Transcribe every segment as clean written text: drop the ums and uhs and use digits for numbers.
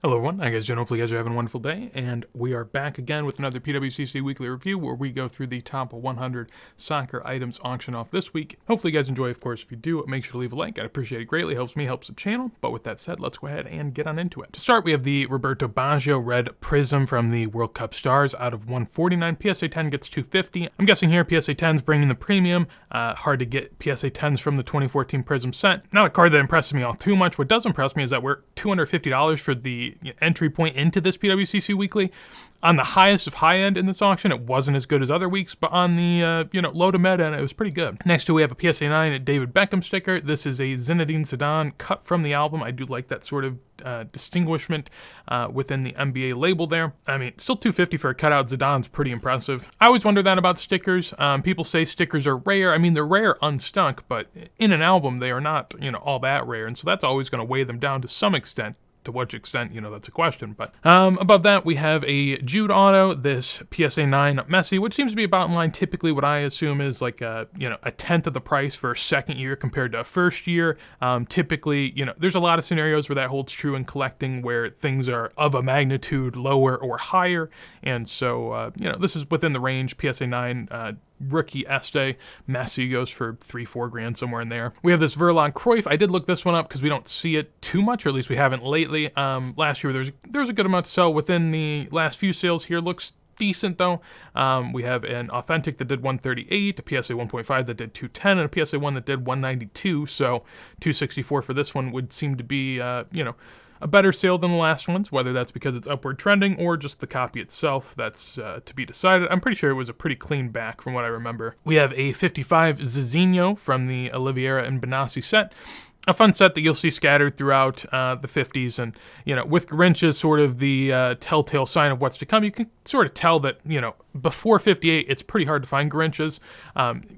Hello everyone, how you guys doing? Hopefully you guys are having a wonderful day, and we are back again with another PWCC Weekly Review where we go through the top 100 soccer items auction off this week. Hopefully you guys enjoy, of course. If you do, make sure to leave a like. I'd appreciate it greatly. Helps me, helps the channel. But with that said, let's go ahead and get on into it. To start, we have the Roberto Baggio Red Prism from the World Cup Stars out of 149. PSA 10 gets 250. I'm guessing here PSA 10's bringing the premium. Hard to get PSA 10s from the 2014 Prism set. Not a card that impresses me all too much. What does impress me is that we're $250 for the entry point into this PWCC Weekly. On the highest of high end in this auction, it wasn't as good as other weeks, but on the low to mid end, it was pretty good. Next to we have a PSA 9 David Beckham sticker. This is a Zinedine Zidane cut from the album. I do like that sort of distinguishment within the NBA label there. I mean, still $250 for a cutout. Zidane's pretty impressive. I always wonder that about stickers. People say stickers are rare. I mean, they're rare unstuck, but in an album, they are not, all that rare. And so that's always going to weigh them down to some extent. To which extent, that's a question. But above that, we have a Jude auto, this PSA 9 Messi, which seems to be about in line. Typically, what I assume is like a tenth of the price for a second year compared to a first year. Typically, there's a lot of scenarios where that holds true in collecting, where things are of a magnitude lower or higher. And so, this is within the range. PSA 9 rookie Este Messi goes for $3-4 grand, somewhere in there. We have this Verlon Cruyff. I did look this one up because we don't see it too much, or at least we haven't lately. Last year there was a good amount to sell within the last few sales here. Looks decent though. We have an authentic that did 138, a PSA 1.5 that did 210, and a PSA 1 that did 192. So 264 for this one would seem to be a better sale than the last ones, whether that's because it's upward trending or just the copy itself. That's to be decided. I'm pretty sure it was a pretty clean back from what I remember. We have a 55 Zizinho from the Oliveira and Benassi set. A fun set that you'll see scattered throughout the 50s, and with Grinch sort of the telltale sign of what's to come. You can sort of tell that before 58, it's pretty hard to find Grinches.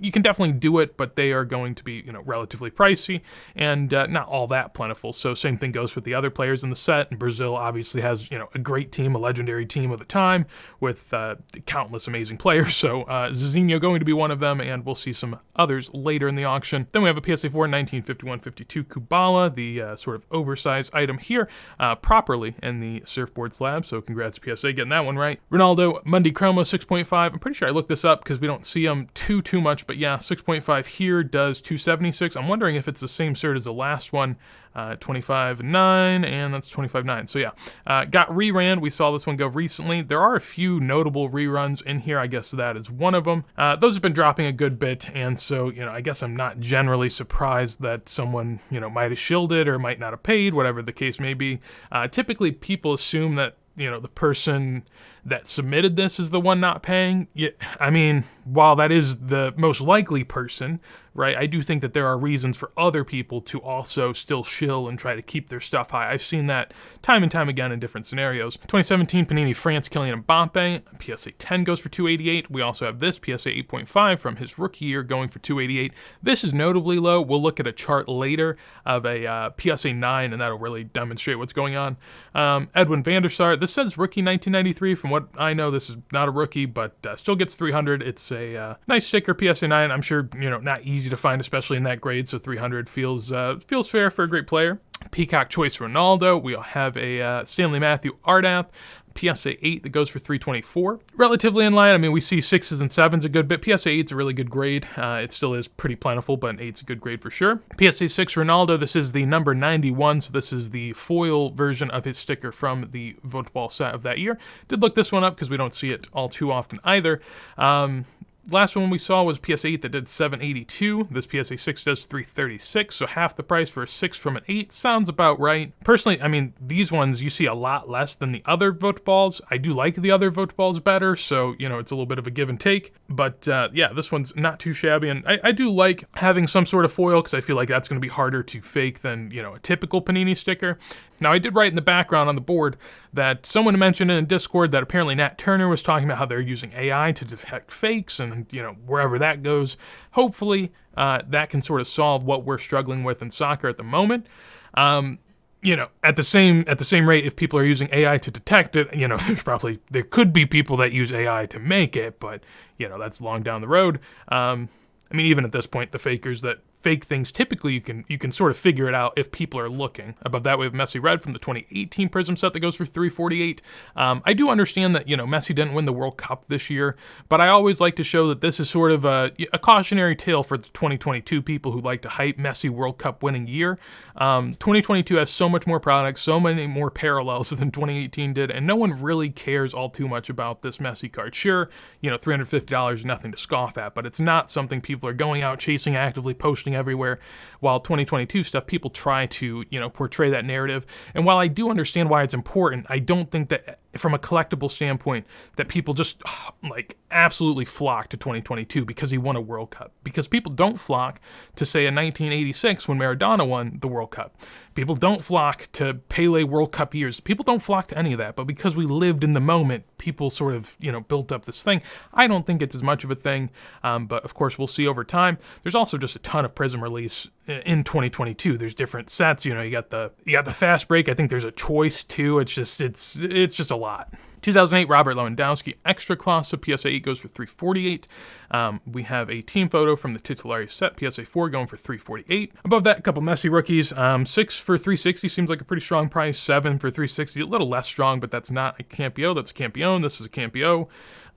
You can definitely do it, but they are going to be relatively pricey and not all that plentiful. So same thing goes with the other players in the set. And Brazil obviously has a great team, a legendary team of the time with countless amazing players. So Zizinho going to be one of them, and we'll see some others later in the auction. Then we have a PSA 4 1951-52 Kubala, the sort of oversized item here, properly in the Surfboard slab. So congrats PSA getting that one right. Ronaldo Mundi Chromo 6.5. I'm pretty sure I looked this up because we don't see them too much, but yeah, 6.5 here does 276. I'm wondering if it's the same cert as the last one. 25.9, and that's 25.9. So yeah, got reran. We saw this one go recently. There are a few notable reruns in here. I guess that is one of them. Those have been dropping a good bit, and so I guess I'm not generally surprised that someone might have shielded or might not have paid, whatever the case may be. Typically, people assume that the person that submitted this is the one not paying. Yeah, I mean, while that is the most likely person, right, I do think that there are reasons for other people to also still shill and try to keep their stuff high. I've seen that time and time again in different scenarios. 2017 Panini France Kylian Mbappe, PSA 10 goes for 288. We also have this PSA 8.5 from his rookie year going for 288. This is notably low. We'll look at a chart later of a PSA 9, and that'll really demonstrate what's going on. Edwin van der Sar, this says rookie 1993. From what I know, this is not a rookie, but still gets 300. It's a nice sticker, PSA 9. I'm sure, not easy to find, especially in that grade, so 300 feels fair for a great player. Peacock Choice Ronaldo. We'll have a Stanley Matthew Ardath, PSA 8 that goes for 324. Relatively in line. I mean, we see 6s and 7s a good bit. PSA 8's a really good grade. It still is pretty plentiful, but an 8's a good grade for sure. PSA 6 Ronaldo, this is the number 91, so this is the foil version of his sticker from the Voteball set of that year. Did look this one up because we don't see it all too often either. Last one we saw was PSA 8 that did 782. This PSA 6 does 336, so half the price for a 6 from an 8 sounds about right. Personally, I mean, these ones you see a lot less than the other vote balls. I do like the other vote balls better, so, it's a little bit of a give and take. But, yeah, this one's not too shabby, and I do like having some sort of foil because I feel like that's going to be harder to fake than, a typical Panini sticker. Now, I did write in the background on the board that someone mentioned in Discord that apparently Nat Turner was talking about how they're using AI to detect fakes, and, wherever that goes, hopefully that can sort of solve what we're struggling with in soccer at the moment. At the same rate, if people are using AI to detect it, there could be people that use AI to make it, but, that's long down the road. I mean, even at this point, the fakers that fake things, typically you can sort of figure it out if people are looking. Above that, we have Messi Red from the 2018 Prism set that goes for $348. I do understand that, Messi didn't win the World Cup this year, but I always like to show that this is sort of a cautionary tale for the 2022 people who like to hype Messi World Cup winning year. 2022 has so much more products, so many more parallels than 2018 did, and no one really cares all too much about this Messi card. Sure, $350 is nothing to scoff at, but it's not something people are going out chasing, actively posting everywhere. While 2022 stuff, people try to, portray that narrative. And while I do understand why it's important, I don't think that from a collectible standpoint that people just absolutely flock to 2022 because he won a World Cup. Because people don't flock to, say, a 1986 when Maradona won the World Cup. People don't flock to Pele World Cup years. People don't flock to any of that. But because we lived in the moment, people sort of, built up this thing. I don't think it's as much of a thing, but of course we'll see over time. There's also just a ton of Prism release in 2022. There's different sets. You got the fast break. I think there's a choice too. It's just a lot. 2008 Robert Lewandowski Extra Classe PSA 8 goes for $348. We have a team photo from the Titulares set PSA 4 going for $348. Above that, a couple Messi rookies. 6 for $360 seems like a pretty strong price. 7 for $360, a little less strong, but that's not a Campio. That's a Campione. This is a Campio.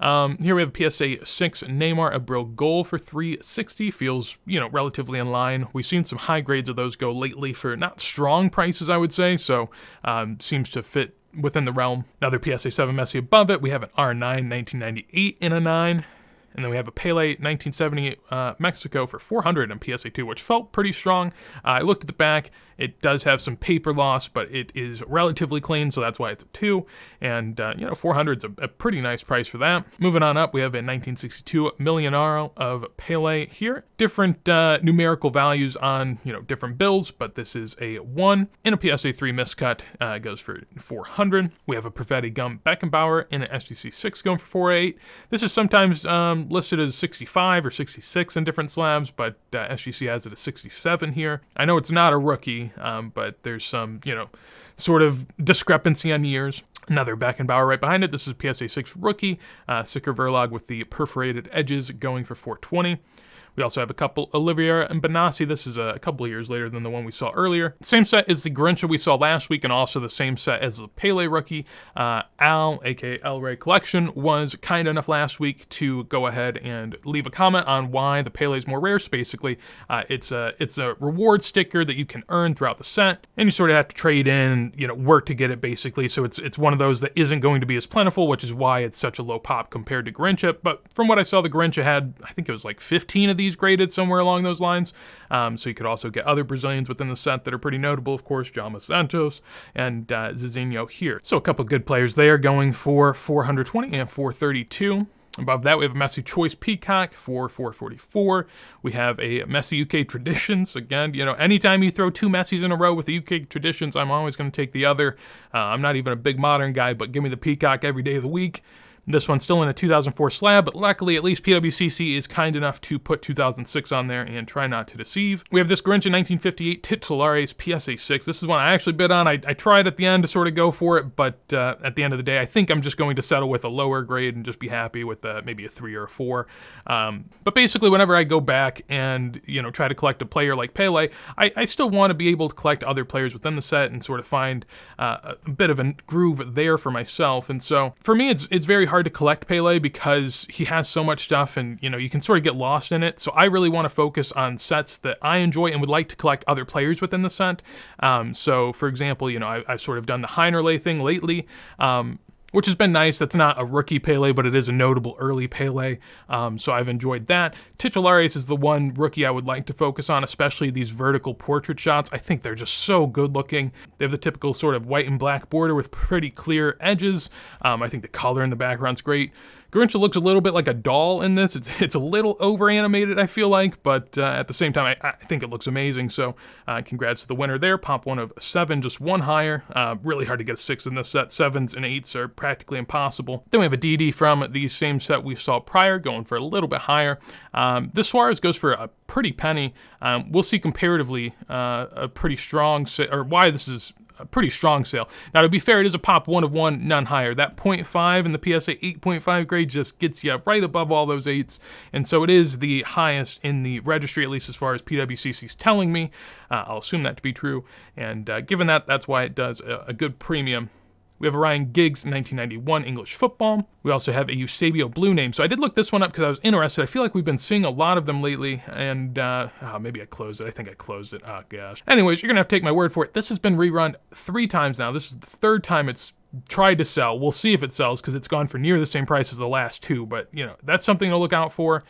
Here we have a PSA 6 Neymar Abril goal for $360. Feels, relatively in line. We've seen some high grades of those go lately for not strong prices, I would say, so seems to fit within the realm. Another PSA 7 Messi above it. We have an R9 1998 in a 9. And then we have a Pele 1978 Mexico for $400 in PSA 2, which felt pretty strong. I looked at the back. It does have some paper loss, but it is relatively clean, so that's why it's a 2. And, $400 is a pretty nice price for that. Moving on up, we have a 1962 Millonaro of Pele here. Different numerical values on, different bills, but this is a 1. In a PSA 3 miscut, goes for $400. We have a Perfetti Gum Beckenbauer in an SGC 6 going for $408. This is sometimes listed as 65 or 66 in different slabs, but SGC has it as 67 here. I know it's not a rookie, but there's some, sort of discrepancy on years. Another Beckenbauer right behind it. This is PSA 6 rookie, Sicker Verlag with the perforated edges going for $420. We also have a couple Olivier and Benassi. This is a couple of years later than the one we saw earlier. Same set as the Garrincha we saw last week, and also the same set as the Pele rookie. Al, aka El Rey Collection, was kind enough last week to go ahead and leave a comment on why the Pele is more rare. So basically, it's a reward sticker that you can earn throughout the set, and you sort of have to trade in, work to get it basically. So it's one of those that isn't going to be as plentiful, which is why it's such a low pop compared to Garrincha. But from what I saw, the Garrincha had, I think it was like 15 of these graded somewhere along those lines. So you could also get other Brazilians within the set that are pretty notable, of course, Jaume Santos and Zizinho here. So a couple good players there going for $420 and $432. Above that, we have a Messi Choice Peacock for $444. We have a Messi UK Traditions. Again, anytime you throw 2 Messis in a row with the UK Traditions, I'm always going to take the other. I'm not even a big modern guy, but give me the Peacock every day of the week. This one's still in a 2004 slab, but luckily at least PWCC is kind enough to put 2006 on there and try not to deceive. We have this Garrincha 1958 Titulares PSA 6. This is one I actually bid on. I tried at the end to sort of go for it, but at the end of the day, I think I'm just going to settle with a lower grade and just be happy with maybe a 3 or a 4. But basically, whenever I go back and try to collect a player like Pele, I still want to be able to collect other players within the set and sort of find a bit of a groove there for myself. And so for me, it's very hard to collect Pele because he has so much stuff, and you can sort of get lost in it. So I really want to focus on sets that I enjoy and would like to collect other players within the set. So for example, I've sort of done the Heinerle thing lately, which has been nice. That's not a rookie Pele, but it is a notable early Pele, so I've enjoyed that. Titulares is the one rookie I would like to focus on, especially these vertical portrait shots. I think they're just so good looking. They have the typical sort of white and black border with pretty clear edges. I think the color in the background's great. Garrincha looks a little bit like a doll in this. It's a little over-animated, I feel like, but at the same time, I think it looks amazing. So congrats to the winner there. Pop one of 7, just one higher. Really hard to get a 6 in this set. 7s and 8s are practically impossible. Then we have a DD from the same set we saw prior, going for a little bit higher. This Suarez goes for a pretty penny. We'll see comparatively a pretty strong, or why this is a pretty strong sale. Now, to be fair, it is a pop 1 of 1, none higher. That 0.5 in the PSA 8.5 grade just gets you right above all those 8s, and so it is the highest in the registry, at least as far as PWCC is telling me. I'll assume that to be true, and given that, that's why it does a good premium. We have a Ryan Giggs 1991 English football. We also have a Eusebio Blue name. So I did look this one up because I was interested. I feel like we've been seeing a lot of them lately, and maybe I closed it. I think I closed it. Oh, gosh. Anyways, you're going to have to take my word for it. This has been rerun 3 times now. This is the 3rd time it's tried to sell. We'll see if it sells because it's gone for near the same price as the last 2, but that's something to look out for.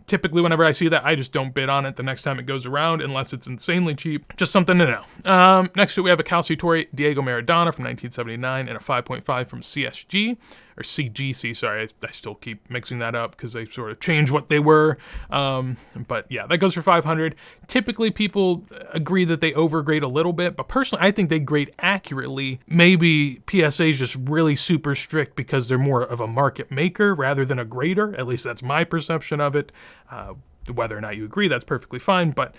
Typically whenever I see that, I just don't bid on it the next time it goes around unless it's insanely cheap. Just something to know. Next to it, we have a Calciatore Diego Maradona from 1979 and a 5.5 from CSG, or CGC, sorry, I still keep mixing that up because they sort of change what they were. But yeah, that goes for 500. Typically people agree that they overgrade a little bit, but personally I think they grade accurately. Maybe PSA is just really super strict because they're more of a market maker rather than a grader. At least that's my perception of it. Whether or not you agree, that's perfectly fine. But,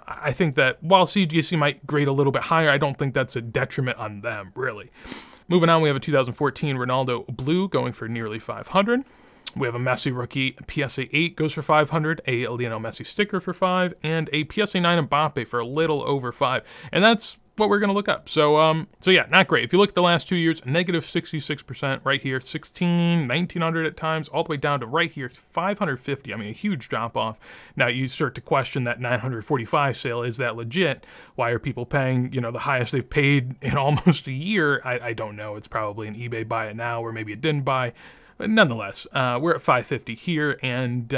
I think that while CGC might grade a little bit higher, I don't think that's a detriment on them, really. Moving on, we have a 2014 Ronaldo Blue going for nearly 500. We have a Messi rookie PSA 8 goes for 500, a Lionel Messi sticker for 5, and a PSA 9 Mbappe for a little over 5. And that's what we're going to look up. So yeah, not great. If you look at the last 2 years, negative 66% right here, 1900 at times, all the way down to right here, 550. I mean, a huge drop off. Now you start to question that 945 sale. Is that legit? Why are people paying, the highest they've paid in almost a year? I don't know. It's probably an eBay buy it now, or maybe it didn't buy. But nonetheless, we're at 550 here, and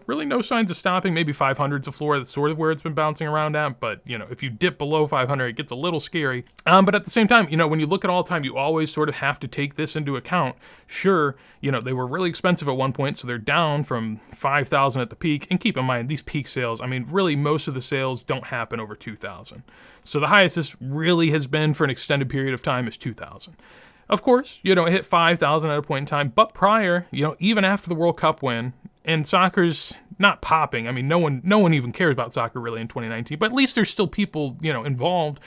really no signs of stopping. Maybe 500's a floor. That's sort of where it's been bouncing around at, but, if you dip below 500, it gets a little scary. But at the same time, when you look at all time, you always sort of have to take this into account. Sure, they were really expensive at one point, so they're down from 5,000 at the peak, and keep in mind, these peak sales, I mean, really most of the sales don't happen over 2,000. So the highest this really has been for an extended period of time is 2,000. Of course, it hit 5,000 at a point in time, but prior, even after the World Cup win, and soccer's not popping. I mean, no one even cares about soccer really in 2019, but at least there's still people, involved.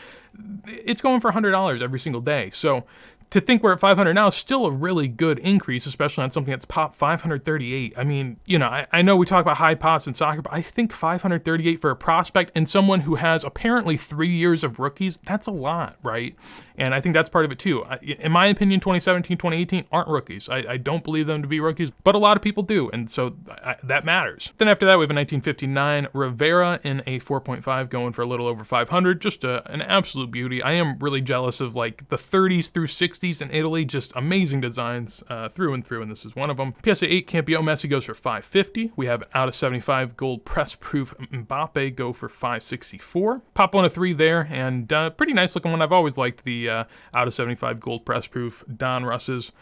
It's going for $100 every single day. So to think we're at 500 now is still a really good increase, especially on something that's popped 538. I mean, I know we talk about high pops in soccer, but I think 538 for a prospect and someone who has apparently 3 years of rookies, that's a lot, right? And I think that's part of it too. In my opinion, 2017, 2018 aren't rookies. I don't believe them to be rookies, but a lot of people do, and so that matters. Then after that, we have a 1959 Rivera in a 4.5 going for a little over 500. Just an absolute beauty. I am really jealous of like the 30s through 60s in Italy, just amazing designs through and through, and this is one of them. PSA 8 Campione Messi goes for 550. We have out of 75 gold press proof Mbappe go for 564. Pop 1 of 3 there, and pretty nice looking one. I've always liked the out of 75 gold press proof Don Russes.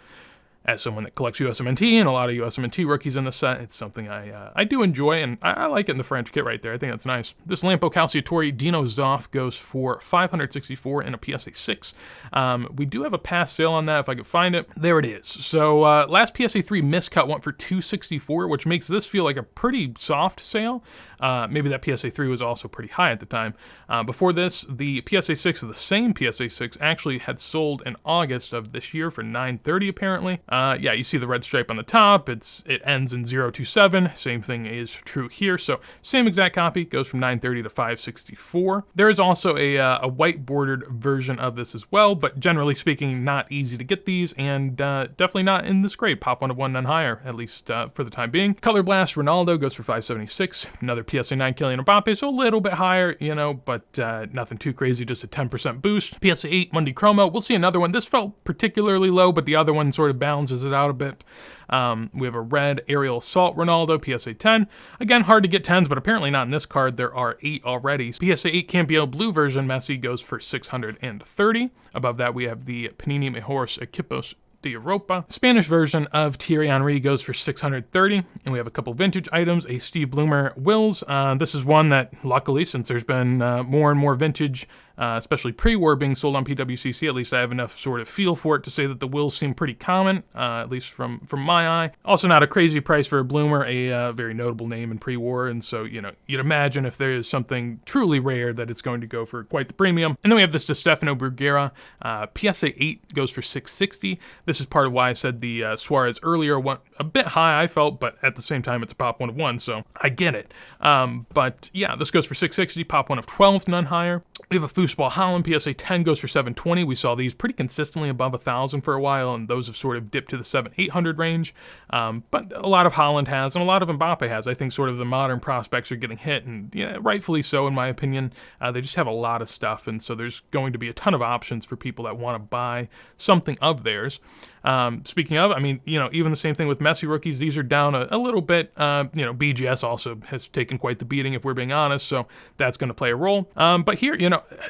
As someone that collects USMNT and a lot of USMNT rookies in the set, it's something I do enjoy, and I like it in the French kit right there. I think that's nice. This Lampo Calciatore Dino Zoff goes for 564 in a PSA 6. We do have a past sale on that if I could find it. There it is. So last PSA 3 miscut went for 264, which makes this feel like a pretty soft sale. Maybe that PSA 3 was also pretty high at the time. Before this, the PSA 6 of the same PSA 6 actually had sold in August of this year for $930 apparently. Yeah, you see the red stripe on the top. It ends in 027. Same thing is true here. So same exact copy, goes from $930 to $564. There is also a white bordered version of this as well, but generally speaking, not easy to get these, and definitely not in this grade. Pop 1 of 1, none higher, at least for the time being. Color Blast Ronaldo goes for 576. Another PSA 9 Kylian Mbappe, so a little bit higher, but nothing too crazy, just a 10% boost. PSA 8 Mundi Chroma, we'll see another one. This felt particularly low, but the other one sort of balances it out a bit. We have a red Aerial Assault Ronaldo, PSA 10. Again, hard to get 10s, but apparently not in this card. There are 8 already. PSA 8 Campione Blue version Messi goes for 630. Above that, we have the Panini Mejores Equipos de Europa. Spanish version of Thierry Henry goes for 630, and we have a couple vintage items. A Steve Bloomer Wills. This is one that, luckily, since there's been more and more vintage especially pre-war being sold on PWCC. At least I have enough sort of feel for it to say that the wills seem pretty common, at least from my eye. Also not a crazy price for a bloomer, a very notable name in pre-war, and so, you'd imagine if there is something truly rare that it's going to go for quite the premium. And then we have this DeStefano Bruguera. PSA 8 goes for $660. This is part of why I said the Suarez earlier went a bit high, I felt, but at the same time it's a pop 1 of 1, so I get it. But yeah, this goes for $660, pop 1 of 12, none higher. We have a Foosball Holland. PSA 10 goes for $720. We saw these pretty consistently above 1,000 for a while, and those have sort of dipped to the 700-800 range. But a lot of Holland has, and a lot of Mbappe has. I think sort of the modern prospects are getting hit, and rightfully so, in my opinion. They just have a lot of stuff, and so there's going to be a ton of options for people that want to buy something of theirs. Speaking of, even the same thing with Messi rookies. These are down a little bit. BGS also has taken quite the beating, if we're being honest, so that's going to play a role. But here,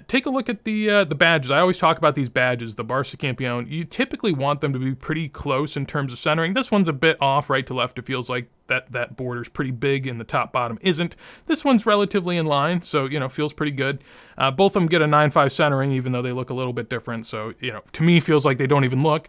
take a look at the badges. I always talk about these badges, the Barca Campeón. You typically want them to be pretty close in terms of centering. This one's a bit off right to left. It feels like that border's pretty big and the top bottom isn't. This one's relatively in line, so, feels pretty good. Both of them get a 9.5 centering, even though they look a little bit different. So, to me, feels like they don't even look.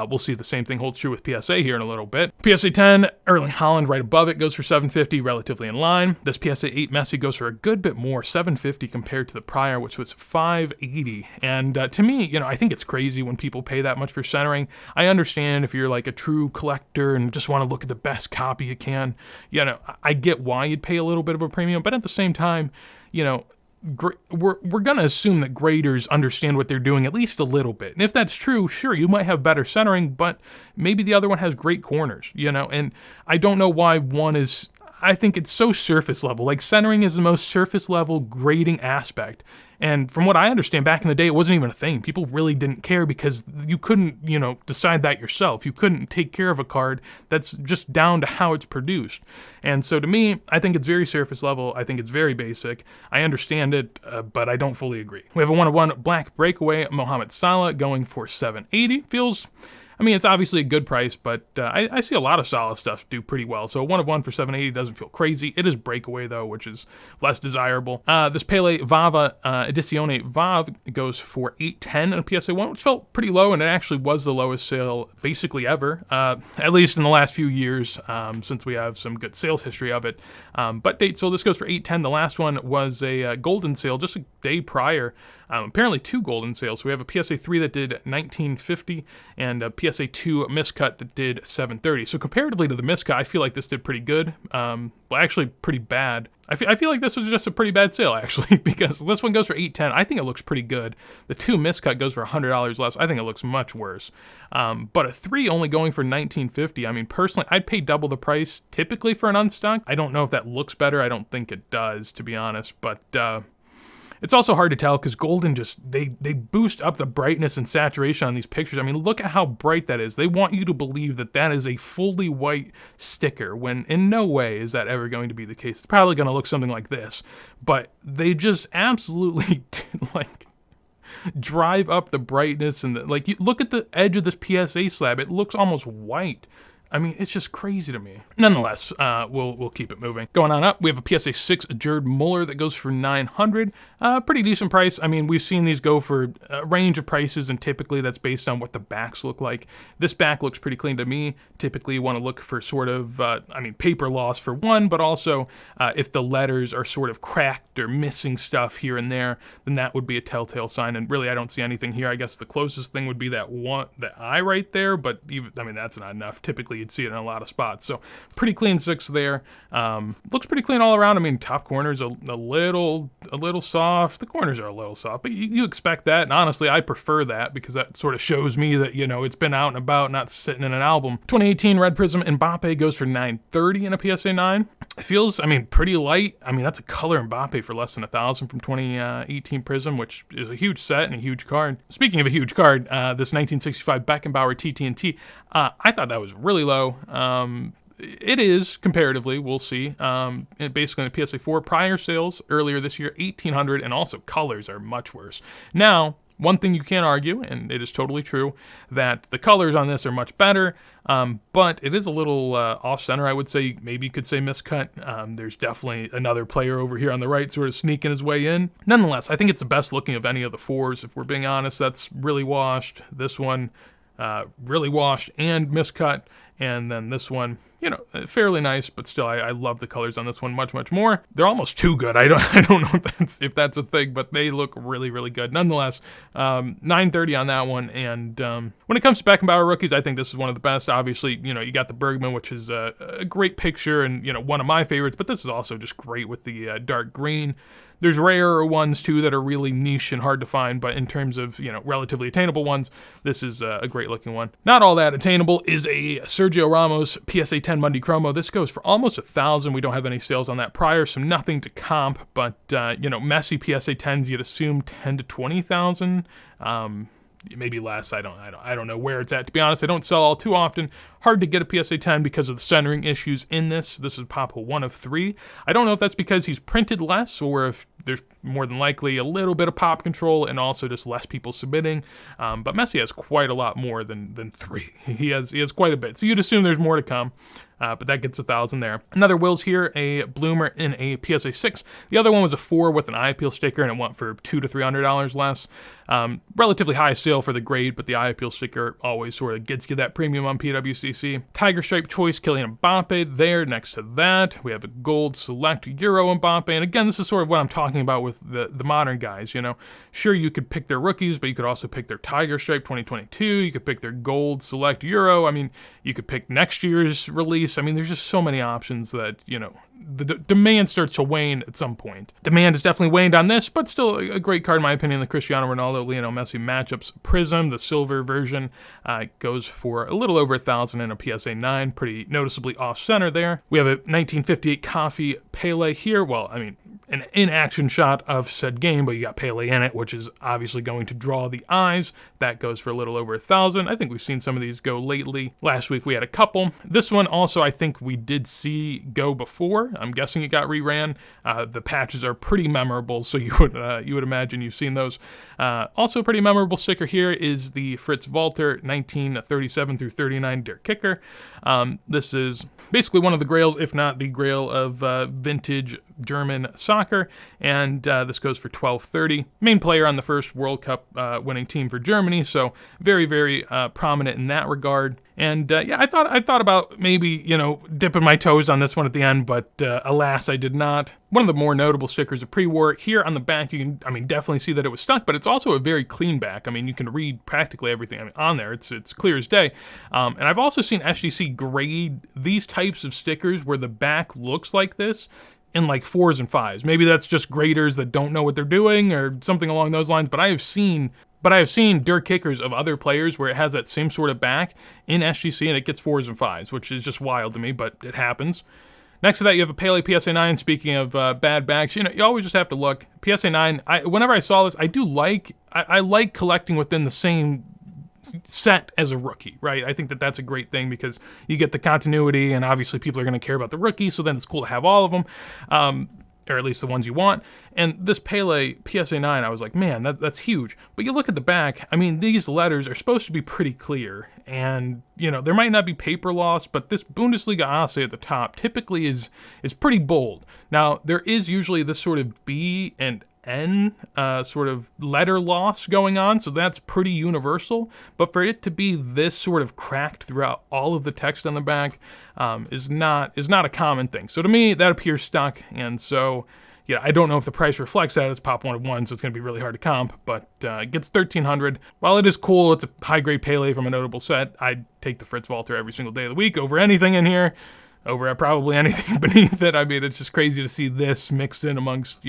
We'll see the same thing holds true with PSA here in a little bit. PSA 10, Erling Haaland right above it, goes for $750, relatively in line. This PSA 8 Messi goes for a good bit more, $750 compared to the prior, which was $580. And to me, I think it's crazy when people pay that much for centering. I understand if you're like a true collector and just want to look at the best copy you can. I get why you'd pay a little bit of a premium, but at the same time, we're going to assume that graders understand what they're doing at least a little bit. And if that's true, sure, you might have better centering, but maybe the other one has great corners, and I don't know why one is. I think it's so surface level. Like, centering is the most surface level grading aspect. And from what I understand, back in the day, it wasn't even a thing. People really didn't care because you couldn't, decide that yourself. You couldn't take care of a card. That's just down to how it's produced. And so to me, I think it's very surface level. I think it's very basic. I understand it, but I don't fully agree. We have a 1 of 1 black breakaway, Mohamed Salah, going for $780. Feels... it's obviously a good price, but I see a lot of Salah stuff do pretty well. So 1 of 1 for $780 doesn't feel crazy. It is breakaway, though, which is less desirable. This Pele Vava Edizione Vav goes for $810 on PSA 1, which felt pretty low, and it actually was the lowest sale basically ever, at least in the last few years, since we have some good sales history of it. But so this goes for $810. The last one was a golden sale just a day prior. Apparently 2 golden sales. So we have a PSA 3 that did $19.50 and a PSA 2 miscut that did $7.30. So comparatively to the miscut, I feel like this did pretty good. Well, actually pretty bad. I feel like this was just a pretty bad sale, actually, because this one goes for $810. I think it looks pretty good. The 2 miscut goes for $100 less. I think it looks much worse. But a 3 only going for $19.50. Personally, I'd pay double the price typically for an unstuck. I don't know if that looks better. I don't think it does, to be honest. But it's also hard to tell because golden they boost up the brightness and saturation on these pictures. Look at how bright that is. They want you to believe that is a fully white sticker when in no way is that ever going to be the case. It's probably going to look something like this, but they just absolutely drive up the brightness and you look at the edge of this PSA slab. It looks almost white. It's just crazy to me. Nonetheless, we'll keep it moving. Going on up, we have a PSA 6 Gerd Muller that goes for $900. Pretty decent price. We've seen these go for a range of prices, and typically that's based on what the backs look like. This back looks pretty clean to me. Typically you want to look for sort of, paper loss for one, but also if the letters are sort of cracked or missing stuff here and there, then that would be a telltale sign. And really, I don't see anything here. I guess the closest thing would be that eye right there, but even, that's not enough. Typically you'd see it in a lot of spots. So pretty clean 6 there. Looks pretty clean all around. Top corners a little soft. The corners are a little soft, but you expect that. And honestly, I prefer that because that sort of shows me that, it's been out and about, not sitting in an album. 2018 Red Prism Mbappe goes for $930 in a PSA 9. It feels, pretty light. That's a color Mbappe for less than $1,000 from 2018 Prism, which is a huge set and a huge card. Speaking of a huge card, this 1965 Beckenbauer TTNT, I thought that was really low. It is comparatively, we'll see. Basically, in the PSA 4 prior sales earlier this year, $1,800, and also colors are much worse. Now, One thing you can't argue, and it is totally true, that the colors on this are much better, but it is a little off-center, I would say. Maybe you could say miscut. There's definitely another player over here on the right sort of sneaking his way in. Nonetheless, I think it's the best looking of any of the fours. If we're being honest, that's really washed. This one, really washed and miscut. And then this one, fairly nice, but still, I love the colors on this one much, much more. They're almost too good. I don't know if that's a thing, but they look really, really good. Nonetheless, $9.30 on that one. And when it comes to Beckenbauer rookies, I think this is one of the best. Obviously, you got the Bergman, which is a great picture and, one of my favorites, but this is also just great with the dark green. There's rarer ones, too, that are really niche and hard to find, but in terms of, relatively attainable ones, this is a great-looking one. Not all that attainable is a Sergio Ramos PSA 10 Monday Chromo. This goes for almost $1,000. We don't have any sales on that prior, so nothing to comp, but, Messi PSA 10s, you'd assume 10 to 20,000. Maybe less. I don't know where it's at. To be honest, I don't sell all too often. Hard to get a PSA 10 because of the centering issues in this. This is Papa 1 of 3. I don't know if that's because he's printed less or if there's more than likely a little bit of pop control and also just less people submitting. But Messi has quite a lot more than 3. He has quite a bit. So you'd assume there's more to come. But that gets $1,000 there. Another Wills here, a Bloomer in a PSA 6. The other one was a 4 with an eye appeal sticker, and it went for $200 to $300 less. Relatively high sale for the grade, but the eye appeal sticker always sort of gets you that premium on PWCC. Tiger Stripe Choice Kylian Mbappe there. Next to that, we have a Gold Select Euro Mbappe. And again, this is sort of what I'm talking about with the modern guys, Sure, you could pick their rookies, but you could also pick their Tiger Stripe 2022. You could pick their Gold Select Euro. I mean, you could pick next year's release. I mean, there's just so many options that, the demand starts to wane at some point. Demand has definitely waned on this, but still a great card in my opinion. The Cristiano Ronaldo, Lionel Messi matchups Prism, the silver version, goes for a little over $1,000 in a PSA 9. Pretty noticeably off-center there. We have a 1958 Coffee Pele here. Well, I mean, an in-action shot of said game, but you got Pele in it, which is obviously going to draw the eyes. That goes for a little over $1,000. I think we've seen some of these go lately. Last week we had a couple. This one also I think we did see go before. I'm guessing it got reran. The patches are pretty memorable, so you would imagine you've seen those. Also a pretty memorable sticker here is the Fritz Walter 1937 through 39 Der Kicker. This is basically one of the grails, if not the grail of vintage German soccer, and this goes for $12.30. Main player on the first World Cup winning team for Germany, so very, very prominent in that regard. And I thought about maybe dipping my toes on this one at the end, but alas, I did not. One of the more notable stickers of pre-war here on the back, you can definitely see that it was stuck, but it's also a very clean back. I mean, you can read practically everything on there. It's clear as day. And I've also seen SGC grade these types of stickers where the back looks like this in like 4s and 5s. Maybe that's just graders that don't know what they're doing or something along those lines, but I have seen dirt kickers of other players where it has that same sort of back in SGC and it gets 4s and 5s, which is just wild to me, but it happens. Next to that, you have a Pele PSA 9. Speaking of bad backs, you always just have to look. PSA 9, whenever I saw this, I like collecting within the same set as a rookie, right? I think that's a great thing because you get the continuity, and obviously people are going to care about the rookie, so then it's cool to have all of them. Or at least the ones you want. And this Pele PSA 9, I was like, man, that's huge. But you look at the back, I mean, these letters are supposed to be pretty clear. And, there might not be paper loss, but this Bundesliga ASE at the top typically is pretty bold. Now, there is usually this sort of B and N sort of letter loss going on, so that's pretty universal. But for it to be this sort of cracked throughout all of the text on the back is not a common thing. So to me, that appears stuck, and so I don't know if the price reflects that. It's Pop 1 of 1, so it's going to be really hard to comp, but it gets $1,300. While it is cool, it's a high-grade Pele from a notable set. I'd take the Fritz Walter every single day of the week over anything in here. Over probably anything beneath it. I mean, it's just crazy to see this mixed in amongst,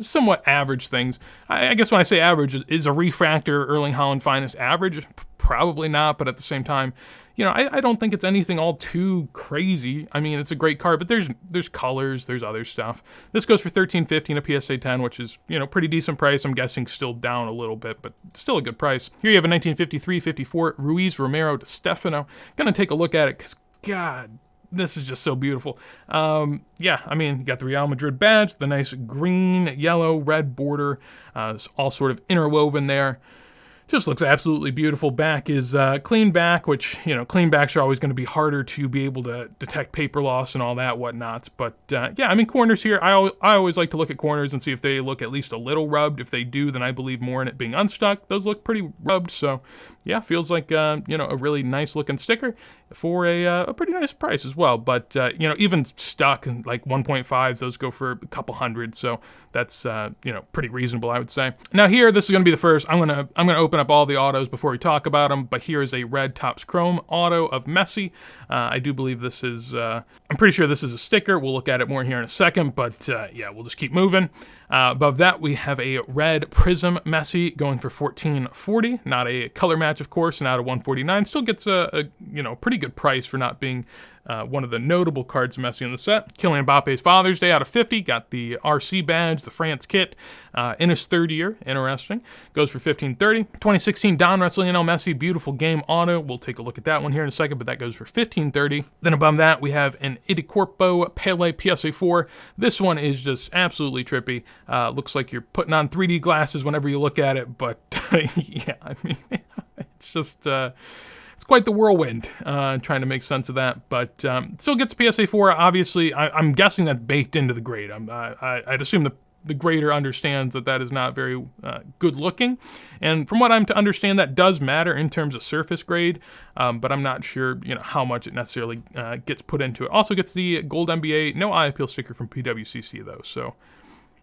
somewhat average things. I guess when I say average, is a refractor Erling Haaland Finest average? Probably not, but at the same time, I don't think it's anything all too crazy. I mean, it's a great card, but there's colors, there's other stuff. This goes for $13.50 in a PSA 10, which is, pretty decent price. I'm guessing still down a little bit, but still a good price. Here you have a 1953-54 Ruiz Romero Di Stefano. Gonna take a look at it, because, God this is just so beautiful. Yeah, I mean, you got the Real Madrid badge, the nice green, yellow, red border, it's all sort of interwoven there. Just looks absolutely beautiful. Back is clean back, which, clean backs are always going to be harder to be able to detect paper loss and all that whatnot. But yeah, I mean, corners here, I always like to look at corners and see if they look at least a little rubbed. If they do, then I believe more in it being unstuck. Those look pretty rubbed, so yeah, feels like, a really nice looking sticker for a pretty nice price as well. But, even stuck, like 1.5s, those go for a couple hundred, so that's, pretty reasonable, I would say. Now here, this is going to be the first. I'm gonna open up all the autos before we talk about them, but here is a red Topps Chrome auto of Messi. I do believe this is, I'm pretty sure this is a sticker. We'll look at it more here in a second, but yeah, we'll just keep moving. Above that, we have a red Prism Messi going for $14.40. Not a color match, of course, and out of $149. Still gets a pretty good price for not being one of the notable cards of Messi in the set. Kylian Mbappe's Father's Day out of 50. Got the RC badge, the France kit, in his third year. Interesting. Goes for $15.30. 2016 Donruss Lionel Messi, beautiful game auto. We'll take a look at that one here in a second, but that goes for $15.30. Then above that, we have an Idicorpo Pele PSA 4. This one is just absolutely trippy. Looks like you're putting on 3D glasses whenever you look at it, but yeah, I mean, it's just... it's quite the whirlwind, trying to make sense of that, but still gets PSA 4. Obviously, I'm guessing that's baked into the grade. I'd assume the grader understands that is not very good looking, and from what I'm to understand, that does matter in terms of surface grade, but I'm not sure how much it necessarily gets put into it. Also gets the Gold NBA, no eye appeal sticker from PWCC though, so...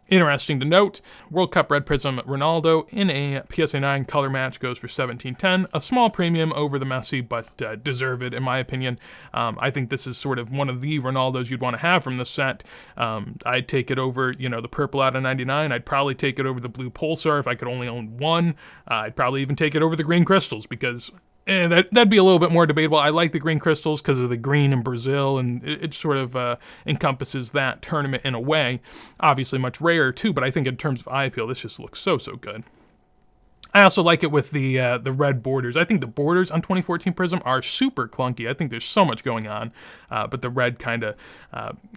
Interesting to note, World Cup Red Prism Ronaldo in a PSA 9 color match goes for $17.10. A small premium over the Messi, but deserved in my opinion. I think this is sort of one of the Ronaldos you'd want to have from the set. I'd take it over, the purple out of 99. I'd probably take it over the blue Pulsar if I could only own one. I'd probably even take it over the green crystals because... that'd be a little bit more debatable. I like the green crystals because of the green in Brazil, and it sort of encompasses that tournament in a way. Obviously much rarer too, but I think in terms of eye appeal, this just looks so good. I also like it with the red borders. I think the borders on 2014 Prism are super clunky. I think there's so much going on, but the red kind of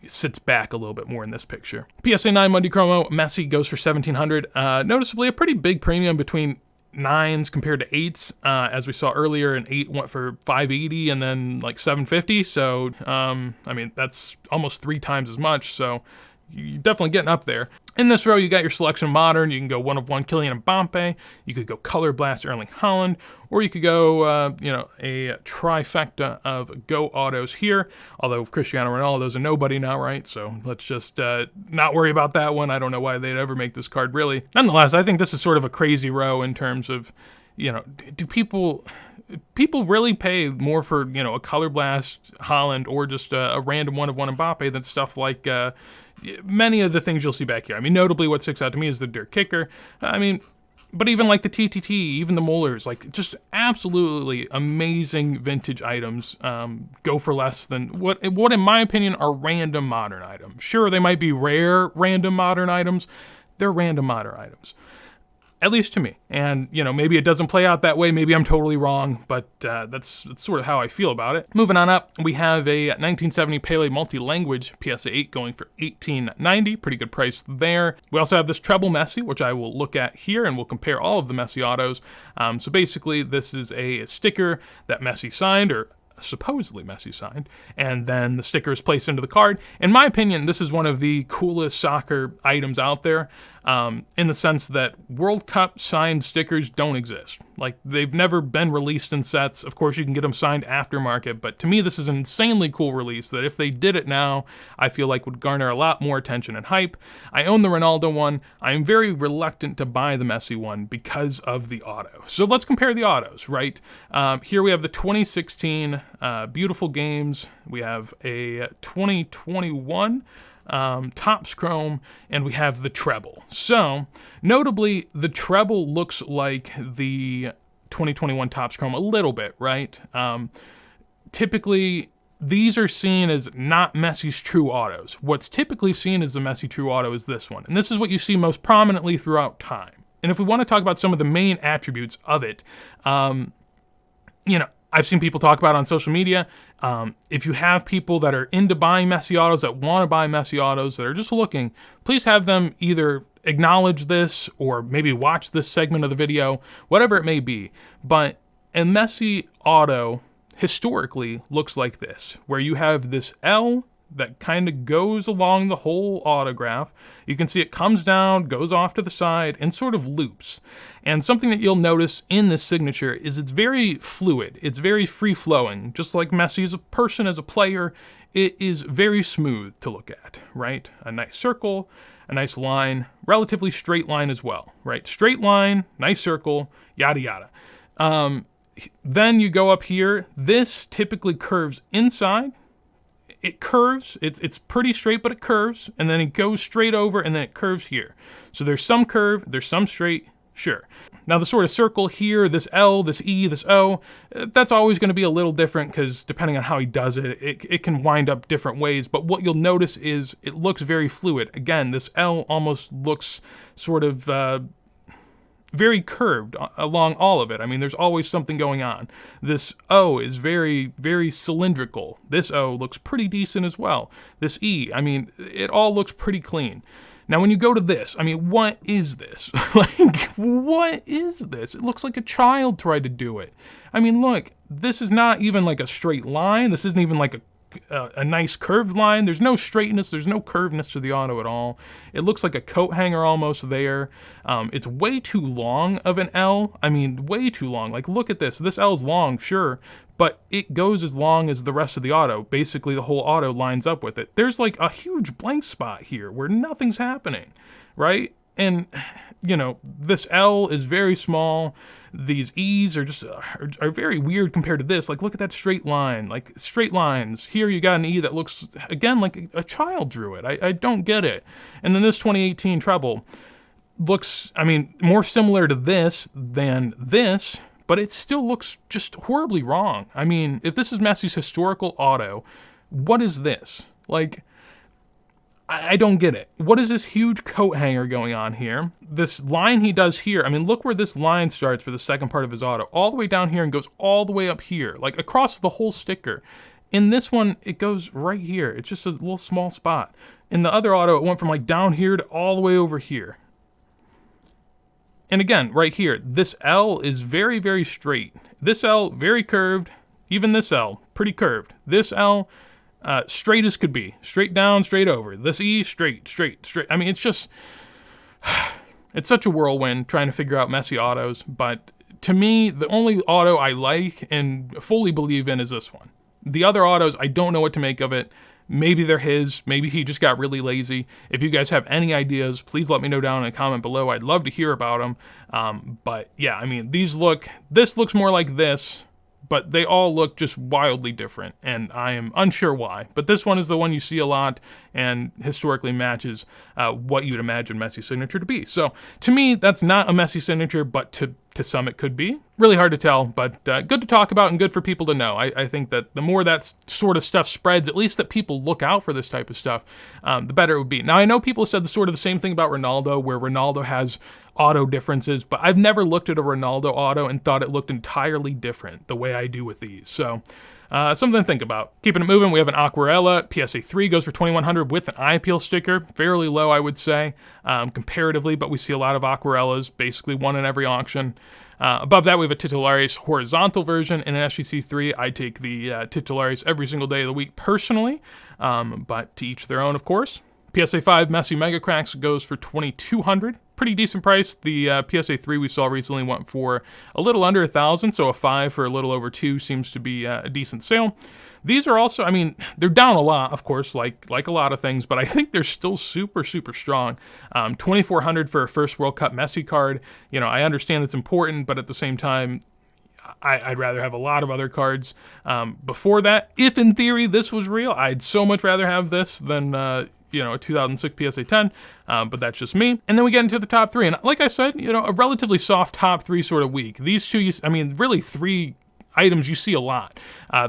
sits back a little bit more in this picture. PSA 9 Monday Chromo Messi goes for $1,700. Noticeably a pretty big premium between 9s compared to 8s, as we saw earlier. An 8 went for $580 and then like $750. So, I mean, that's almost 3 times as much. So you're definitely getting up there. In this row, you got your selection modern. You can go 1 of 1 Kylian Mbappe. You could go Color Blast Erling Haaland, or you could go, a trifecta of Go Autos here. Although Cristiano Ronaldo's a nobody now, right? So let's just not worry about that one. I don't know why they'd ever make this card, really. Nonetheless, I think this is sort of a crazy row in terms of, do people really pay more for, a Color Blast Haaland or just a random 1 of 1 Mbappe than stuff like many of the things you'll see back here. I mean, notably what sticks out to me is the Dirt Kicker. I mean, but even like the TTT, even the Molars, like just absolutely amazing vintage items go for less than what in my opinion are random modern items. Sure, they might be rare random modern items. They're random modern items. At least to me. And, maybe it doesn't play out that way. Maybe I'm totally wrong, but that's sort of how I feel about it. Moving on up, we have a 1970 Pele Multi-Language PSA 8 going for $18.90. Pretty good price there. We also have this Treble Messi, which I will look at here, and we'll compare all of the Messi autos. So basically, this is a sticker that Messi signed, or supposedly Messi signed, and then the sticker is placed into the card. In my opinion, this is one of the coolest soccer items out there, in the sense that World Cup signed stickers don't exist. Like, they've never been released in sets. Of course, you can get them signed aftermarket, but to me, this is an insanely cool release that if they did it now, I feel like would garner a lot more attention and hype. I own the Ronaldo one. I am very reluctant to buy the Messi one because of the auto. So let's compare the autos, right? Here we have the 2016 Beautiful Games. We have a 2021 Topps Chrome, and we have the Treble. So, notably, the Treble looks like the 2021 Topps Chrome a little bit, right? Typically, these are seen as not Messi's true autos. What's typically seen as the Messi true auto is this one, and this is what you see most prominently throughout time. And if we want to talk about some of the main attributes of it, I've seen people talk about it on social media. If you have people that are into buying Messi autos, that want to buy Messi autos, that are just looking, please have them either acknowledge this or maybe watch this segment of the video, whatever it may be. But a Messi auto historically looks like this, where you have this L that kind of goes along the whole autograph. You can see it comes down, goes off to the side, and sort of loops. And something that you'll notice in this signature is it's very fluid. It's very free-flowing. Just like Messi as a person, as a player, it is very smooth to look at, right? A nice circle, a nice line, relatively straight line as well, right? Straight line, nice circle, yada yada. Then you go up here. This typically curves inside. It curves, it's pretty straight, but it curves, and then it goes straight over, and then it curves here. So there's some curve, there's some straight, sure. Now the sort of circle here, this L, this E, this O, that's always going to be a little different because depending on how he does it, it can wind up different ways. But what you'll notice is it looks very fluid. Again, this L almost looks sort of very curved along all of it. I mean, there's always something going on. This O is very, very cylindrical. This O looks pretty decent as well. This E, I mean, it all looks pretty clean. Now, when you go to this, I mean, what is this? Like, what is this? It looks like a child tried to do it. I mean, look, this is not even like a straight line. This isn't even like a nice curved line. There's no straightness. There's no curvedness to the auto at all. It looks like a coat hanger almost there. It's way too long of an L. I mean, way too long. Like, look at this. This L's long, sure, but it goes as long as the rest of the auto. Basically, the whole auto lines up with it. There's like a huge blank spot here where nothing's happening, right? And, you know, this L is very small. These E's are just are very weird compared to this. Like, look at that straight line. Like, straight lines. Here you got an E that looks, again, like a child drew it. I don't get it. And then this 2018 treble looks, I mean, more similar to this than this, but it still looks just horribly wrong. I mean, if this is Messi's historical auto, what is this? Like, I don't get it. What is this huge coat hanger going on here? This line he does here, I mean, look where this line starts for the second part of his auto. All the way down here and goes all the way up here, like across the whole sticker. In this one, it goes right here. It's just a little small spot. In the other auto, it went from like down here to all the way over here. And again, right here, this L is very, very straight. This L, very curved. Even this L, pretty curved. This L, straight as could be. Straight down, straight over. This E, straight, straight, straight. I mean, it's just, it's such a whirlwind trying to figure out Messi autos. But to me, the only auto I like and fully believe in is this one. The other autos, I don't know what to make of it. Maybe they're his. Maybe he just got really lazy. If you guys have any ideas, please let me know down in a comment below. I'd love to hear about them. But yeah, I mean, this looks more like this, but they all look just wildly different, and I am unsure why. But this one is the one you see a lot and historically matches what you'd imagine Messi's signature to be. So to me, that's not a Messi signature, but to some it could be. Really hard to tell, but good to talk about and good for people to know. I think that the more that sort of stuff spreads, at least that people look out for this type of stuff, the better it would be. Now, I know people said the same thing about Ronaldo, where Ronaldo has auto differences, but I've never looked at a Ronaldo auto and thought it looked entirely different the way I do with these. So something to think about. Keeping it moving, we have an Aquarella. PSA 3 goes for $2,100 with an eye appeal sticker. Fairly low, I would say, comparatively, but we see a lot of Aquarellas, basically one in every auction. Above that, we have a Titularis horizontal version and an SGC 3. I take the Titularis every single day of the week personally, but to each their own, of course. PSA 5 Messi Mega Cracks goes for $2,200. Pretty decent price. The PSA 3 we saw recently went for a little under $1,000, so a 5 for a little over 2 seems to be a decent sale. These are also, I mean, they're down a lot, of course, like a lot of things, but I think they're still super, super strong. $2,400 for a first World Cup Messi card. You know, I understand it's important, but at the same time, I'd rather have a lot of other cards. Before that, if in theory this was real, I'd so much rather have this than a 2006 PSA 10, but that's just me. And then we get into the top three. And like I said, a relatively soft top three sort of week. These two, I mean, really three items you see a lot.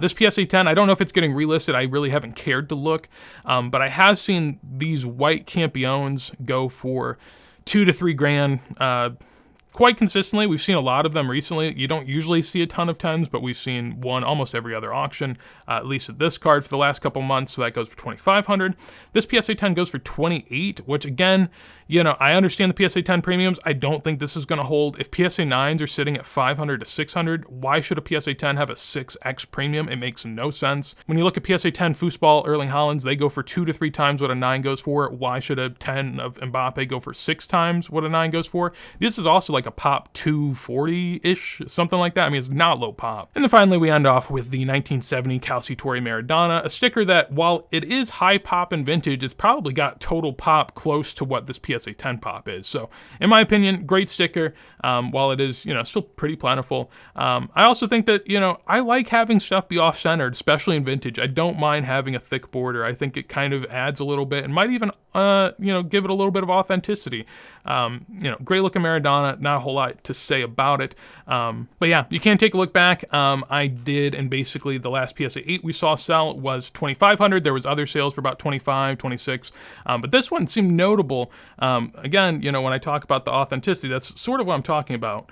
This PSA 10, I don't know if it's getting relisted. I really haven't cared to look, but I have seen these white Campeones go for $2 to $3 grand. quite consistently. We've seen a lot of them recently. You don't usually see a ton of 10s, but we've seen one almost every other auction, at least at this card for the last couple months. So that goes for $2,500. This PSA 10 goes for $28, which again, I understand the PSA 10 premiums. I don't think this is going to hold. If PSA 9s are sitting at $500 to $600, why should a PSA 10 have a 6x premium? It makes no sense. When you look at PSA 10 foosball Erling Haalands, they go for 2 to 3 times what a 9 goes for. Why should a 10 of Mbappe go for 6 times what a 9 goes for? This is also like a pop 240-ish, something like that. I mean, it's not low pop. And then finally, we end off with the 1970 Calciatore Maradona, a sticker that, while it is high pop and vintage, it's probably got total pop close to what this PSA 10 pop is. So, in my opinion, great sticker. While it is, still pretty plentiful. I also think that, I like having stuff be off-centered, especially in vintage. I don't mind having a thick border. I think it kind of adds a little bit and might even, give it a little bit of authenticity. Great looking Maradona, not a whole lot to say about it. But yeah, you can take a look back. I did, and basically the last PSA 8 we saw sell was $2,500. There was other sales for about $25, $26. But this one seemed notable. Again, when I talk about the authenticity, that's sort of what I'm talking about.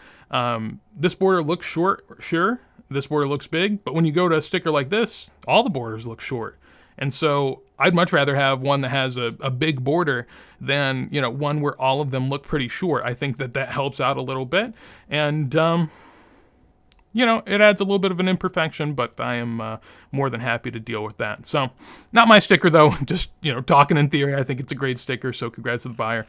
This border looks short, sure. This border looks big, but when you go to a sticker like this, all the borders look short. And so I'd much rather have one that has a big border than, one where all of them look pretty short. I think that helps out a little bit. And, it adds a little bit of an imperfection, but I am more than happy to deal with that. So, not my sticker, though. Just, talking in theory, I think it's a great sticker, so congrats to the buyer.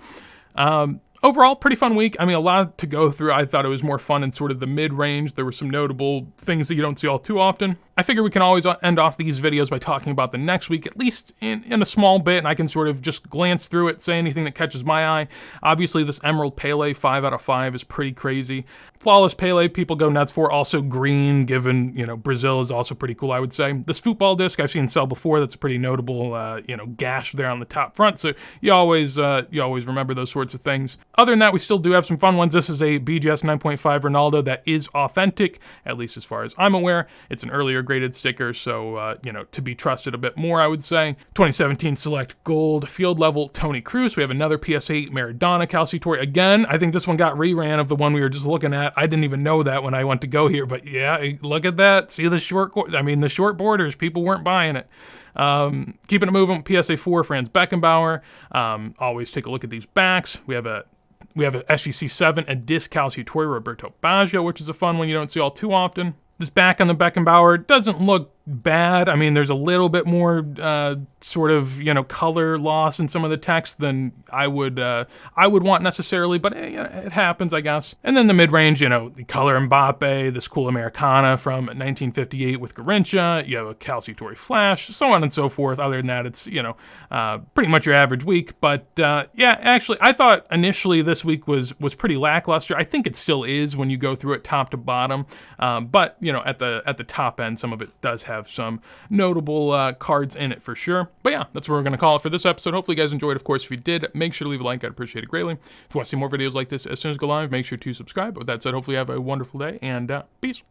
Overall, pretty fun week. I mean, a lot to go through. I thought it was more fun in sort of the mid-range. There were some notable things that you don't see all too often. I figure we can always end off these videos by talking about the next week, at least in a small bit, and I can sort of just glance through it, say anything that catches my eye. Obviously, this Emerald Pele 5 out of 5 is pretty crazy. Flawless Pele, people go nuts for. Also green, given, Brazil is also pretty cool, I would say. This football disc I've seen sell before. That's a pretty notable, gash there on the top front. So you always remember those sorts of things. Other than that, we still do have some fun ones. This is a BGS 9.5 Ronaldo that is authentic, at least as far as I'm aware. It's an earlier graded sticker, so, to be trusted a bit more, I would say. 2017 Select Gold Field Level Toni Kroos. We have another PSA Maradona Calciatore. Again, I think this one got reran of the one we were just looking at. I didn't even know that when I went to go here, but yeah, look at that. See the short borders. People weren't buying it. Keeping it moving, PSA 4 Franz Beckenbauer. Always take a look at these backs. We have a SGC 7, a Disc Calciatore Roberto Baggio, which is a fun one you don't see all too often. This back on the Beckenbauer doesn't look bad. I mean, there's a little bit more color loss in some of the text than I would want necessarily, but it happens, I guess. And then the mid-range, the color Mbappe, this cool Americana from 1958 with Garrincha, you have a Calciatore Flash, so on and so forth. Other than that, it's, pretty much your average week. But actually, I thought initially this week was pretty lackluster. I think it still is when you go through it top to bottom. But, at the top end, some of it does have some notable cards in it for sure. But yeah, that's what we're going to call it for this episode. Hopefully you guys enjoyed. Of course, if you did, make sure to leave a like. I'd appreciate it greatly. If you want to see more videos like this as soon as I go live, make sure to subscribe. But with that said, hopefully you have a wonderful day, and peace.